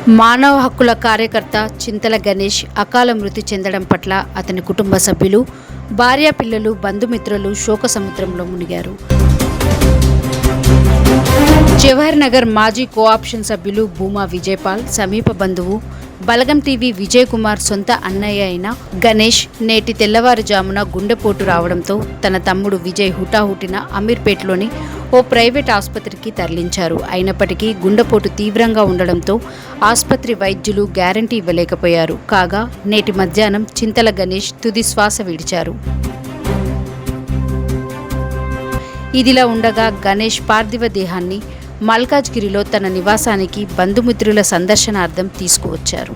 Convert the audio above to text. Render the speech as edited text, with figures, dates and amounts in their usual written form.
మానవ హక్కుల కార్యకర్త చింతల గణేష్ అకాల మృతి చెందడం పట్ల అతని కుటుంబ సభ్యులు, భార్య, పిల్లలు, బంధుమిత్రులు శోక సముద్రంలో మునిగారు. జవహర్ నగర్ మాజీ కోఆప్షన్ సభ్యులు భూమా విజయపాల్ సమీప బంధువు, బలగం టీవీ విజయ్ కుమార్ సొంత అన్నయ్య అయిన గణేష్ నేటి తెల్లవారుజామున గుండెపోటు రావడంతో తన తమ్ముడు విజయ్ హుటాహుటిన అమీర్పేటలోని ఓ ప్రైవేట్ ఆసుపత్రికి తరలించారు. అయినప్పటికీ గుండెపోటు తీవ్రంగా ఉండడంతో ఆసుపత్రి వైద్యులు గ్యారంటీ ఇవ్వలేకపోయారు. కాగా నేటి మధ్యాహ్నం చింతల గణేష్ తుది శ్వాస విడిచారు. ఇదిలా ఉండగా గణేష్ పార్థివ దేహాన్ని మల్కాజ్గిరిలో తన నివాసానికి బంధుమిత్రుల సందర్శనార్థం తీసుకువచ్చారు.